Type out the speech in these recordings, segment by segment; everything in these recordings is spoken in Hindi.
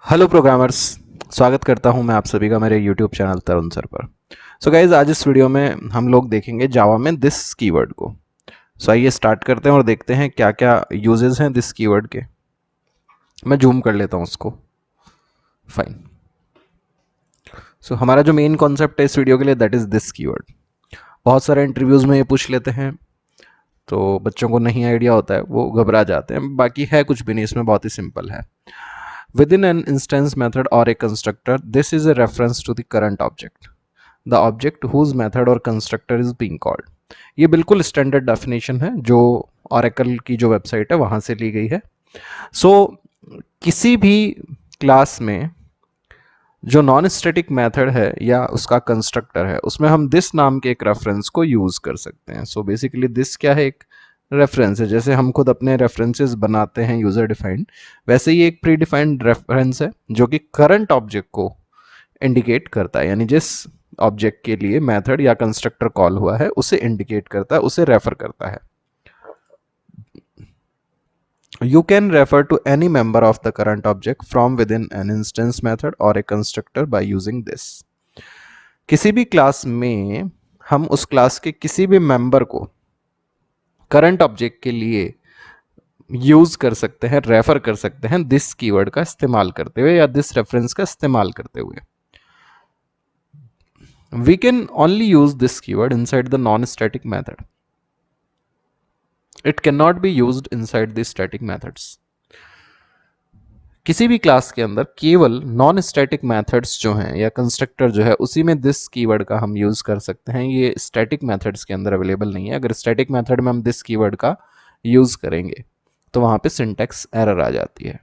Hello programmers. स्वागत करता हूं मैं आप सभी का मेरे यूट्यूब चैनल तरुण सर पर। सो गाइज, आज इस वीडियो में हम लोग देखेंगे जावा में दिस कीवर्ड को। सो आइए स्टार्ट करते हैं और देखते हैं क्या क्या यूजेस हैं दिस कीवर्ड के। मैं जूम कर लेता हूं उसको। फाइन। सो हमारा जो मेन कॉन्सेप्ट है इस वीडियो के लिए दैट इज दिस कीवर्ड। बहुत सारे इंटरव्यूज में ये पूछ लेते हैं, तो बच्चों को नहीं आइडिया होता है, वो घबरा जाते हैं। बाकी है कुछ भी नहीं, इसमें बहुत ही सिंपल है। Within an instance method or a constructor, this is a reference to the current object, the object whose method or constructor is being called. ये बिल्कुल स्टैंडर्ड डेफिनेशन है जो Oracle की जो वेबसाइट है वहां से ली गई है। सो किसी भी क्लास में जो नॉन स्टैटिक मेथड है या उसका कंस्ट्रक्टर है उसमें हम दिस नाम के एक रेफरेंस को यूज कर सकते हैं। सो बेसिकली दिस क्या है? एक रेफरेंस है। जैसे हम खुद अपने रेफरेंसेस बनाते हैं यूजर डिफाइंड, वैसे ही एक प्री डिफाइंड रेफरेंस है जो कि करंट ऑब्जेक्ट को इंडिकेट करता है, यानी जिस ऑब्जेक्ट के लिए मेथड या कंस्ट्रक्टर कॉल हुआ है उसे इंडिकेट करता है, उसे रेफर करता है। You can refer to any member of the current object from within an instance method or a constructor by using this. किसी भी क्लास में हम उस क्लास के किसी भी मेंबर को करंट ऑब्जेक्ट के लिए यूज कर सकते हैं, रेफर कर सकते हैं दिस कीवर्ड का इस्तेमाल करते हुए या दिस रेफरेंस का इस्तेमाल करते हुए। We can only use this keyword inside the non-static method. It cannot be used inside the static methods. किसी भी क्लास के अंदर केवल नॉन स्टैटिक मेथड्स जो हैं या कंस्ट्रक्टर जो है उसी में दिस कीवर्ड का हम यूज कर सकते हैं। ये स्टैटिक मेथड्स के अंदर अवेलेबल नहीं है। अगर स्टैटिक मेथड में हम दिस कीवर्ड का यूज करेंगे तो वहां पे सिंटैक्स एरर आ जाती है।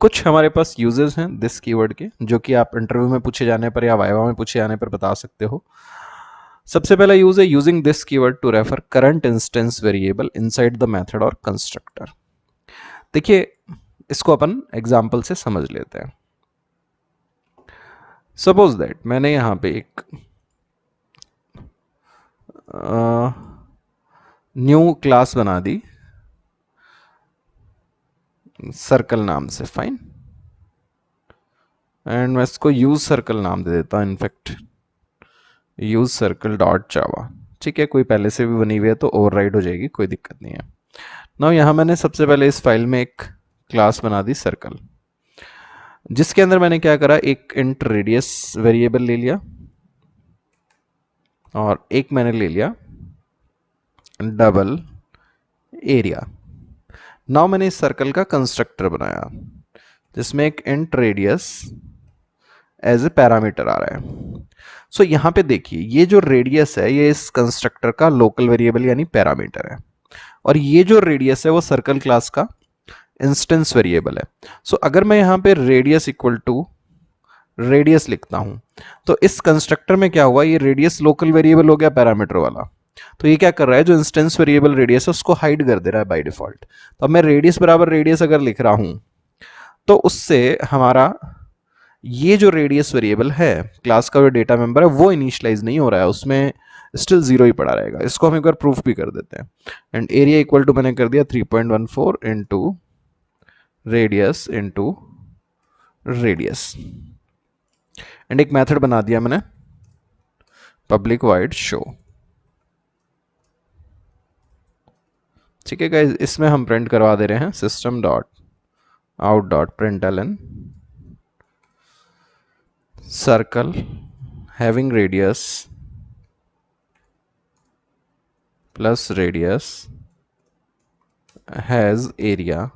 कुछ हमारे पास यूजेस हैं दिस कीवर्ड के जो कि आप इंटरव्यू में पूछे जाने पर या वाइवा में पूछे जाने पर बता सकते हो। सबसे पहला यूज है using this keyword to refer current instance variable inside the method और कंस्ट्रक्टर। देखिए, इसको अपन एग्जाम्पल से समझ लेते हैं। सपोज दैट मैंने यहां पे एक न्यू क्लास बना दी सर्कल नाम से। फाइन। एंड मैं इसको यूज सर्कल नाम दे देता हूं, इनफैक्ट यूज सर्कल डॉट जावा। ठीक है, कोई पहले से भी बनी हुई है तो ओवरराइड हो जाएगी, कोई दिक्कत नहीं है। नाउ यहां मैंने सबसे पहले इस फाइल में एक क्लास बना दी सर्कल, जिसके अंदर मैंने क्या करा, एक इंट रेडियस वेरिएबल ले लिया और एक मैंने ले लिया डबल एरिया। नाउ मैंने इस सर्कल का कंस्ट्रक्टर बनाया जिसमें एक int radius as a parameter आ रहा है। सो यहां पे देखिए, ये जो रेडियस है ये इस कंस्ट्रक्टर का लोकल वेरिएबल यानी पैरामीटर है, और ये जो रेडियस है वो सर्कल क्लास का इंस्टेंस वेरिएबल है। सो अगर मैं यहां पे रेडियस इक्वल टू रेडियस लिखता हूं तो इस कंस्ट्रक्टर में क्या हुआ, ये रेडियस लोकल वेरिएबल हो गया पैरामीटर वाला। तो ये क्या कर रहा है, जो इंस्टेंस वेरिएबल रेडियस है उसको हाइड कर दे रहा है बाय डिफॉल्ट। तो अब मैं रेडियस बराबर रेडियस अगर लिख रहा हूं तो उससे हमारा ये जो रेडियस वेरिएबल है क्लास का जो डेटा मेंबर है वो इनिशियलाइज नहीं हो रहा है, उसमें स्टिल जीरो ही पड़ा रहेगा। इसको हम एक बार प्रूफ भी कर देते हैं। एंड एरिया इक्वल टू मैंने कर दिया 3.14 into radius into radius. And एक मेथड बना दिया मैंने पब्लिक वाइड शो। ठीक है गाइस, इसमें हम प्रिंट करवा दे रहे हैं system dot out dot println circle having radius plus radius has area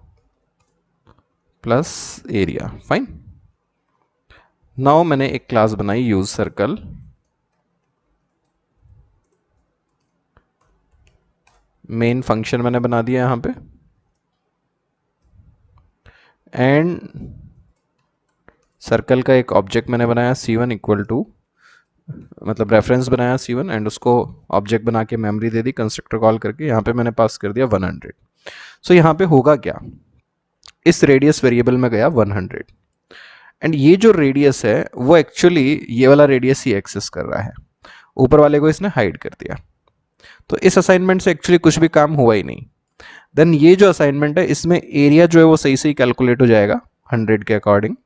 plus area. Fine. Now मैंने एक क्लास बनाई यूज सर्कल, मेन फंक्शन मैंने बना दिया यहां पे, एंड सर्कल का एक ऑब्जेक्ट मैंने बनाया C1 इक्वल टू, मतलब रेफरेंस बनाया C1 एंड उसको ऑब्जेक्ट बना के मेमोरी दे दी कंस्ट्रक्टर कॉल करके। यहां पे मैंने पास कर दिया 100। सो यहां पे होगा क्या, इस रेडियस वेरिएबल में गया 100 एंड ये जो रेडियस है वो एक्चुअली ये वाला रेडियस ही एक्सेस कर रहा है, ऊपर वाले को इसने हाइड कर दिया। तो इस असाइनमेंट से एक्चुअली कुछ भी काम हुआ ही नहीं। देन ये जो असाइनमेंट है इसमें एरिया जो है वो सही सही कैलकुलेट हो जाएगा 100 के अकॉर्डिंग।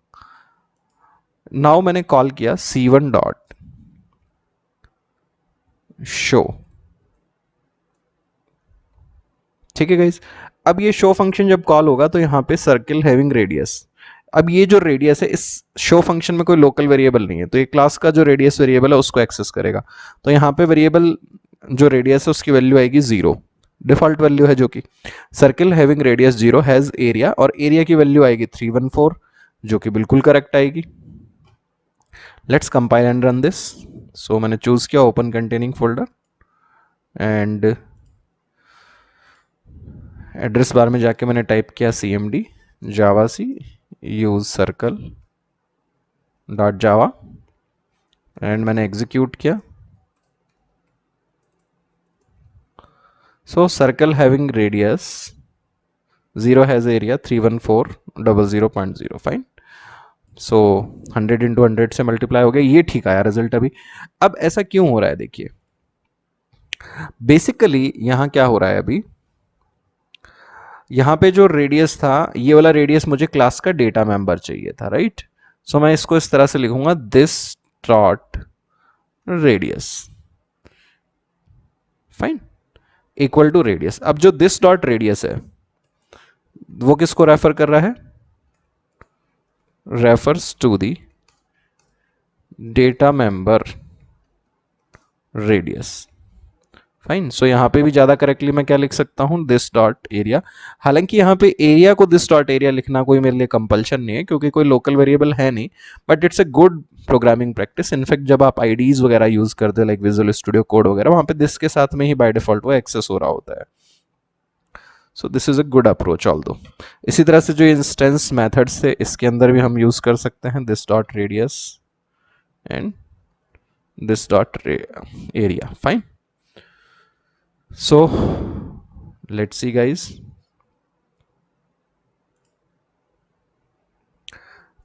नाउ मैंने कॉल किया C1 डॉट शो। ठीक है गाइस, अब ये शो फंक्शन जब कॉल होगा तो यहाँ पे सर्किल हैविंग रेडियस, अब ये जो रेडियस है, इस शो फंक्शन में कोई लोकल वेरिएबल नहीं है, तो ये क्लास का जो रेडियस वेरिएबल है उसको एक्सेस करेगा। तो यहाँ पे वेरिएबल जो रेडियस है उसकी वैल्यू आएगी 0, डिफॉल्ट वैल्यू है जो कि circle having radius 0 has area, और एरिया की वैल्यू आएगी 314 जो कि बिल्कुल करेक्ट आएगी। Let's compile and run this. So मैंने चूज किया open containing folder and address bar में जाके मैंने टाइप किया cmd javac use circle dot java and मैंने एग्जीक्यूट किया। So circle having radius 0 has area 314,000.0 fine. So 100 into 100 से मल्टीप्लाई हो गया, ये ठीक आया रिजल्ट अभी। अब ऐसा क्यों हो रहा है देखिए, बेसिकली यहां क्या हो रहा है, अभी यहां पे जो रेडियस था, ये वाला रेडियस मुझे क्लास का डेटा मेंबर चाहिए था, राइट। सो मैं इसको इस तरह से लिखूंगा this dot radius, fine, equal to radius. अब जो दिस डॉट रेडियस है वो किसको रेफर कर रहा है, refers to the data member radius, fine. So यहां पे भी ज्यादा करेक्टली मैं क्या लिख सकता हूं, दिस डॉट एरिया। हालांकि यहां पे एरिया को दिस डॉट एरिया लिखना कोई मेरे लिए कंपल्शन नहीं है क्योंकि कोई लोकल वेरिएबल है नहीं, but it's a good programming practice. In fact जब आप आईडीज वगैरह यूज करते हो लाइक विजुअल स्टूडियो कोड वगैरह, वहां पे दिस के साथ में ही बाय डिफॉल्ट वो एक्सेस हो रहा होता है। So this is a good approach although. इसी तरह से जो इंस्टेंस मेथड्स थे इसके अंदर भी हम यूज कर सकते हैं this dot radius and this dot area, fine. So let's see guys,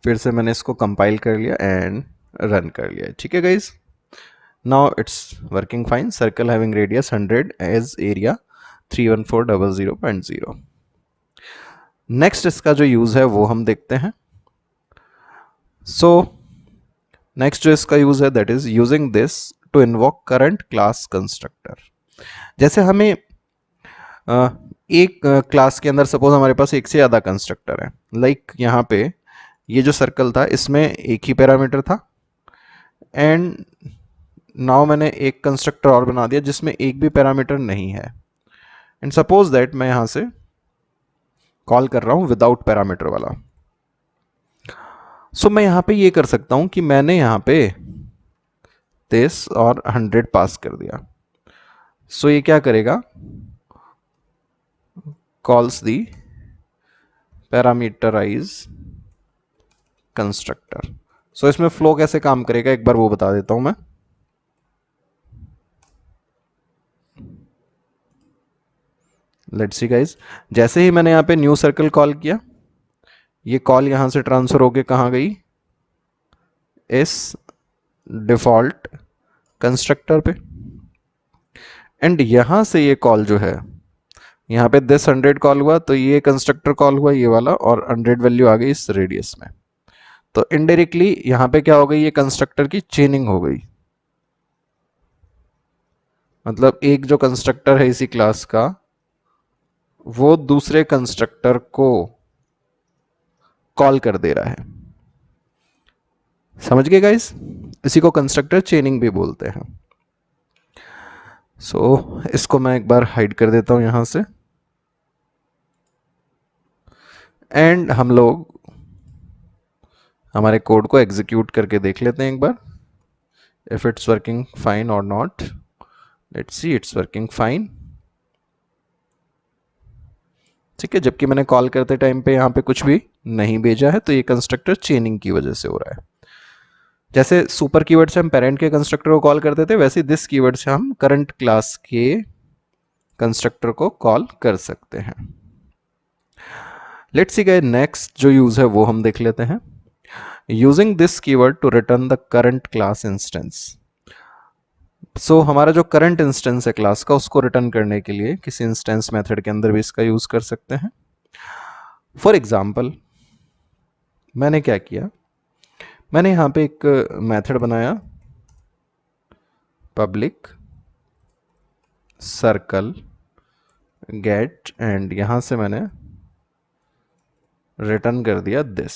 फिर से मैंने इसको कंपाइल कर लिया एंड रन कर लिया, ठीक है guys. Now it's working fine, circle having radius 100 as area 314,000.0। Next इसका जो यूज है वो हम देखते हैं। सो नेक्स्ट जो इसका यूज है that is using this to invoke current class constructor. जैसे हमें एक क्लास के अंदर सपोज हमारे पास एक से ज़्यादा कंस्ट्रक्टर है, लाइक यहाँ पे ये जो सर्कल था इसमें एक ही पैरामीटर था एंड नाउ मैंने एक कंस्ट्रक्टर और बना दिया जिसमें एक भी पैरामीटर नहीं है, एंड सपोज दैट मैं यहाँ से कॉल कर रहा हूँ विदाउट पैरामीटर वाला। सो मैं यहाँ पे ये कर सकता हूँ कि मैंने यहाँ पे 30 और 100 पास कर दिया। सो ये क्या करेगा, कॉल्स दी पैरामीटराइज कंस्ट्रक्टर। सो इसमें फ्लो कैसे काम करेगा एक बार वो बता देता हूं मैं। लेट्स सी गाइस, जैसे ही मैंने यहाँ पे न्यू सर्कल कॉल किया, ये कॉल यहां से ट्रांसफर होके कहां गई, इस डिफॉल्ट कंस्ट्रक्टर पे, एंड यहां से ये कॉल जो है यहाँ पे दिस 100 कॉल हुआ तो ये कंस्ट्रक्टर कॉल हुआ ये वाला, और 100 वैल्यू आ गई इस रेडियस में। तो इनडायरेक्टली यहाँ पे क्या हो गई, ये कंस्ट्रक्टर की चेनिंग हो गई। मतलब एक जो कंस्ट्रक्टर है इसी क्लास का वो दूसरे कंस्ट्रक्टर को कॉल कर दे रहा है, समझ गए गाइस। इसी को कंस्ट्रक्टर चेनिंग भी बोलते हैं। सो इसको मैं एक बार हाइड कर देता हूं यहां से, एंड हम लोग हमारे कोड को एग्जीक्यूट करके देख लेते हैं एक बार, इफ इट्स वर्किंग फाइन और not. Let's see, it's working fine, ठीक है। जबकि मैंने कॉल करते टाइम पे यहाँ पे कुछ भी नहीं भेजा है, तो ये कंस्ट्रक्टर चेनिंग की वजह से हो रहा है। जैसे सुपर कीवर्ड से हम पेरेंट के कंस्ट्रक्टर को कॉल करते थे, वैसे दिस कीवर्ड से हम करंट क्लास के कंस्ट्रक्टर को कॉल कर सकते हैं। लेट्स सी गाइस, नेक्स्ट जो यूज है वो हम देख लेते हैं। Using this keyword to return the current class instance. So हमारा जो करंट इंस्टेंस है क्लास का उसको रिटर्न करने के लिए किसी इंस्टेंस मेथड के अंदर भी इसका यूज कर सकते हैं। फॉर एग्जाम्पल मैंने क्या किया, मैंने यहाँ पे एक मेथड बनाया पब्लिक सर्कल गेट, एंड यहाँ से मैंने रिटर्न कर दिया दिस।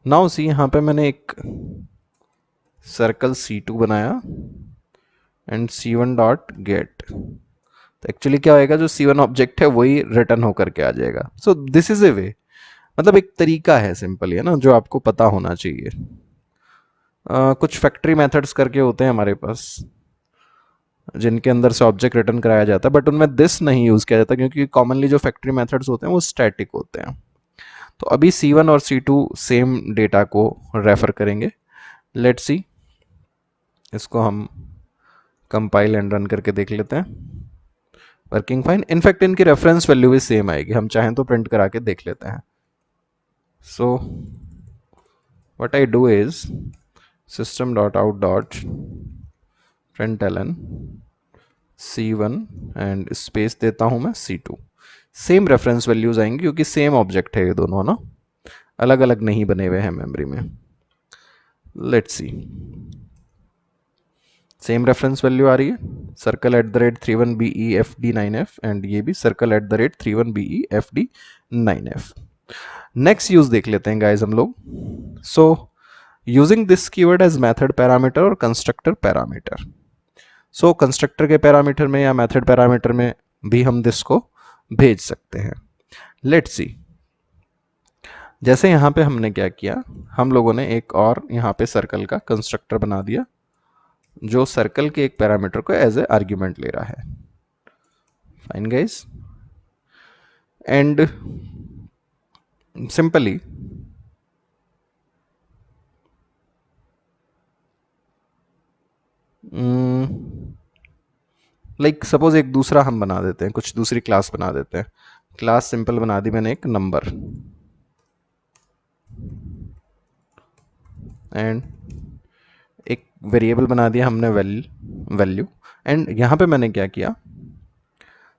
नाउ सी, यहाँ पे मैंने एक सर्कल C2 बनाया एंड C1 डॉट गेट। तो एक्चुअली क्या होएगा, जो C1 ऑब्जेक्ट है वही रिटर्न होकर के आ जाएगा। सो दिस इज ए वे, मतलब एक तरीका है सिंपली, है ना, जो आपको पता होना चाहिए। कुछ फैक्ट्री मेथड्स करके होते हैं हमारे पास जिनके अंदर से ऑब्जेक्ट रिटर्न कराया जाता है, बट उनमें दिस नहीं यूज किया जाता क्योंकि कॉमनली जो फैक्ट्री मेथड्स होते हैं वो स्टैटिक होते हैं। तो अभी C1 और C2 सेम डेटा को रेफर करेंगे। लेट्स सी, इसको हम कंपाइल एंड रन करके देख लेते हैं। वर्किंग फाइन, इनफैक्ट इनकी रेफरेंस वैल्यू भी सेम आएगी, हम चाहें तो प्रिंट करा के देख लेते हैं। So what I do is system dot out dot println C1 and space देता हूं मैं C2। सेम रेफरेंस वैल्यूज आएंगी क्योंकि सेम ऑब्जेक्ट है ये दोनों ना, अलग अलग नहीं बने हुए हैं मेमोरी में। Let's see, same reference value आ रही है, circle at the rate 31BEFD9F, and ये भी circle at the rate 31BEFD9F। Next use देख लेते हैं गाइज हम लोग। So using this keyword as method parameter और कंस्ट्रक्टर पैरामीटर। सो कंस्ट्रक्टर के पैरामीटर में या मेथड पैरामीटर में भी हम दिस को भेज सकते हैं। लेट्स सी, जैसे यहाँ पे हमने क्या किया, हम लोगों ने एक और यहाँ पे सर्कल का कंस्ट्रक्टर बना दिया जो सर्कल के एक पैरामीटर को एज ए आर्ग्यूमेंट ले रहा है। Fine guys, and simply like suppose एक दूसरा हम बना देते हैं, कुछ दूसरी क्लास बना देते हैं। क्लास सिंपल बना दी मैंने एक नंबर, एंड एक वेरिएबल बना दिया हमने वैल्यू। एंड यहाँ पे मैंने क्या किया,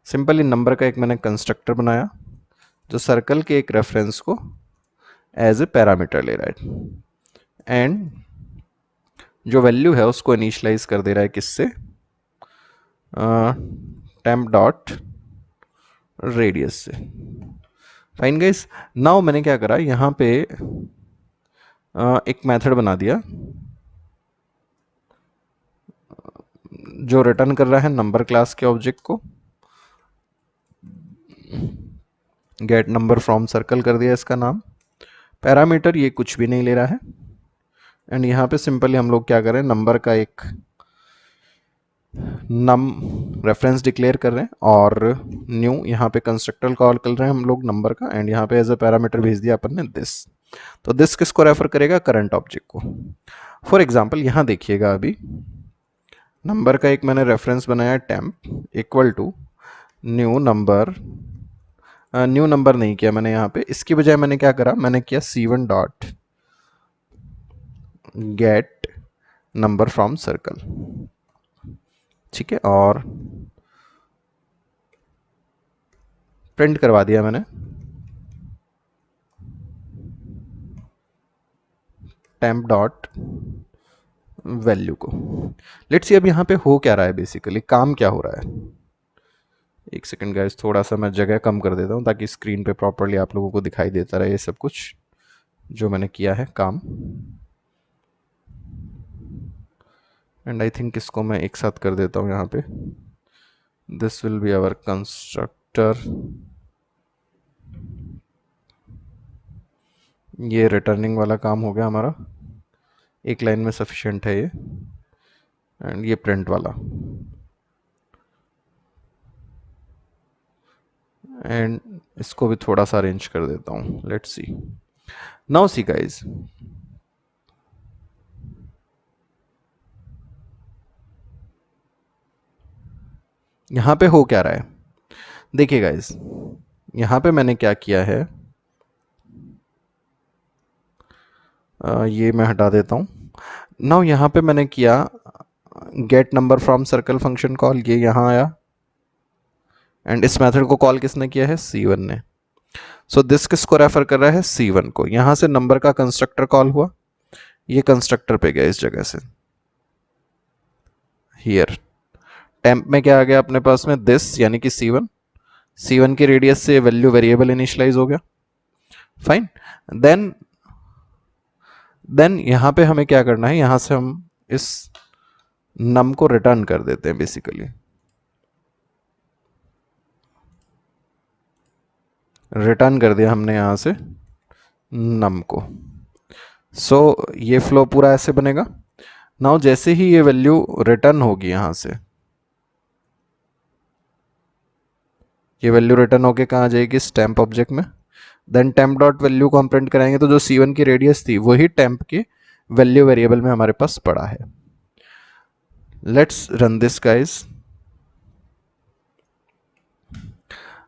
सिंपली नंबर का एक मैंने कंस्ट्रक्टर बनाया जो सर्कल के एक रेफरेंस को एज ए पैरामीटर ले रहा है, एंड जो वैल्यू है उसको इनिशियलाइज कर दे रहा है किससे, टेम्प डॉट रेडियस से। फाइन गाइस, नाउ मैंने क्या करा, यहाँ पे एक मेथड बना दिया जो रिटर्न कर रहा है नंबर क्लास के ऑब्जेक्ट को, गेट नंबर फ्रॉम सर्कल कर दिया इसका नाम। पैरामीटर ये कुछ भी नहीं ले रहा है, एंड यहाँ पे सिंपली हम लोग क्या करें, नंबर का एक नम रेफरेंस डिक्लेयर कर रहे हैं और न्यू यहाँ पे कंस्ट्रक्टर कॉल कर रहे हैं हम लोग नंबर का, एंड यहाँ पे एज अ पैरामीटर भेज दिया अपन ने दिस। तो दिस किसको रेफर करेगा, करंट ऑब्जेक्ट को। फॉर एग्जांपल यहाँ देखिएगा, अभी नंबर का एक मैंने रेफरेंस बनाया temp equal to new number, new number नहीं किया मैंने यहाँ पे, इसकी बजाय मैंने क्या करा, मैंने किया C1 dot gate number from circle. ठीक है, और प्रिंट करवा दिया मैंने टेम्प डॉट वैल्यू को। लेट्स सी अब यहाँ पे हो क्या रहा है, बेसिकली काम क्या हो रहा है। एक सेकंड गाइस, थोड़ा सा मैं जगह कम कर देता हूँ ताकि स्क्रीन पे प्रॉपरली आप लोगों को दिखाई देता रहे ये सब कुछ जो मैंने किया है काम। एंड आई थिंक इसको मैं एक साथ कर देता हूँ यहाँ पे, this will be our constructor. ये रिटर्निंग वाला काम हो गया हमारा, एक लाइन में सफिशिएंट है ये, एंड ये प्रिंट वाला, एंड इसको भी थोड़ा सा अरेंज कर देता हूँ। Let's see, now see guys, यहाँ पे हो क्या रहा है, देखिए गाइज, यहाँ पे मैंने क्या किया है, ये मैं हटा देता हूँ। नाउ यहाँ पे मैंने किया get number from circle function call, ये यहाँ आया, एंड इस मेथड को कॉल किसने किया है, C1 ने। सो दिस किसको रेफर कर रहा है, C1 को। यहां से नंबर का कंस्ट्रक्टर कॉल हुआ, ये कंस्ट्रक्टर पे गया इस जगह से, हियर। टेम्प में क्या आ गया अपने पास में, दिस यानी कि C1। C1 की रेडियस से वैल्यू वेरिएबल इनिशियलाइज हो गया, फाइन। देन यहां पे हमें क्या करना है, यहां से हम इस नम को रिटर्न कर देते हैं बेसिकली, रिटर्न कर दिया हमने यहां से नम को। सो ये फ्लो पूरा ऐसे बनेगा। नाउ जैसे ही ये वैल्यू रिटर्न होगी यहां से, ये वैल्यू रिटर्न होके कहाँ जाएगी, स्टैम्प ऑब्जेक्ट में। देन टेम्प डॉट वैल्यू को हम प्रिंट कराएंगे, तो जो C1 की रेडियस थी वही टेम्प के वैल्यू वेरिएबल में हमारे पास पड़ा है। Let's run this guys.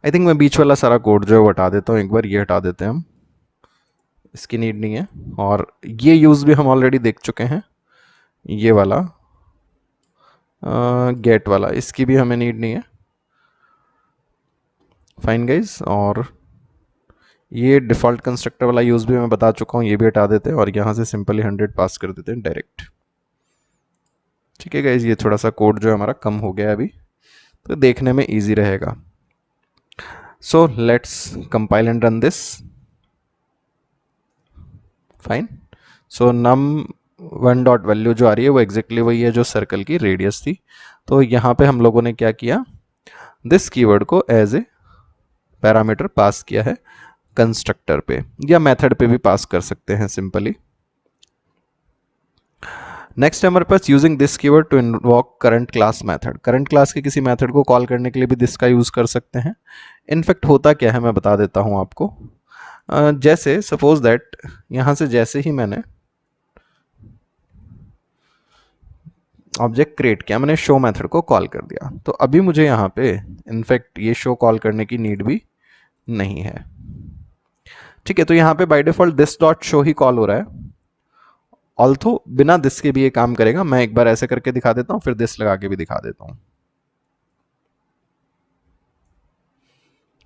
I think मैं बीच वाला सारा कोड जो है वो हटा देता हूँ एक बार, ये हटा देते हैं हम, इसकी नीड नहीं है। और ये यूज भी हम ऑलरेडी देख चुके हैं, ये वाला गेट वाला, इसकी भी हमें नीड नहीं है, फाइन गाइज। और ये डिफॉल्ट कंस्ट्रक्टर वाला यूज भी मैं बता चुका हूँ, ये भी हटा देते हैं और यहाँ से सिंपली 100 पास कर देते हैं डायरेक्ट। ठीक है गाइज, ये थोड़ा सा कोड जो है हमारा कम हो गया अभी, तो देखने में इजी रहेगा। So let's compile and run this, fine. So num one dot value जो आ रही है वो एग्जैक्टली वही है जो सर्कल की रेडियस थी। तो यहाँ पे हम लोगों ने क्या किया, दिस कीवर्ड को एज ए पैरामीटर पास किया है कंस्ट्रक्टर पे, या मेथड पे भी पास कर सकते हैं सिंपली। नेक्स्ट हमारे पास using this keyword to invoke current class method. Current class के किसी मेथड को कॉल करने के लिए भी दिस का यूज कर सकते हैं। इनफैक्ट होता क्या है मैं बता देता हूं आपको। जैसे सपोज दैट यहां से जैसे ही मैंने ऑब्जेक्ट क्रिएट किया, मैंने शो मेथड को कॉल कर दिया, तो अभी मुझे यहाँ पे इनफैक्ट ये शो कॉल करने की नीड भी नहीं है। ठीक है, तो यहाँ पे by default this dot show he call हो रहा है, ऑल्थो बिना दिस के भी ये काम करेगा। मैं एक बार ऐसे करके दिखा देता हूँ, फिर दिस लगा के भी दिखा देता हूँ,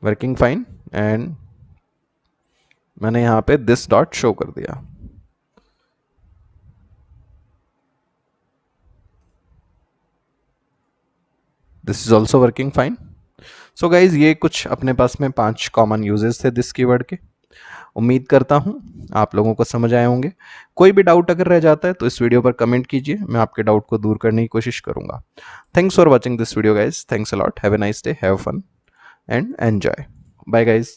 वर्किंग फाइन। एंड मैंने यहाँ पे दिस डॉट शो कर दिया, this is also working fine. So guys, ये कुछ अपने पास में 5 कॉमन यूजेस थे दिस कीवर्ड के। उम्मीद करता हूं आप लोगों को समझ आए होंगे। कोई भी डाउट अगर रह जाता है तो इस वीडियो पर कमेंट कीजिए, मैं आपके डाउट को दूर करने की कोशिश करूंगा। Thanks for watching this video guys, thanks a lot, have a nice day, have fun and enjoy, bye guys.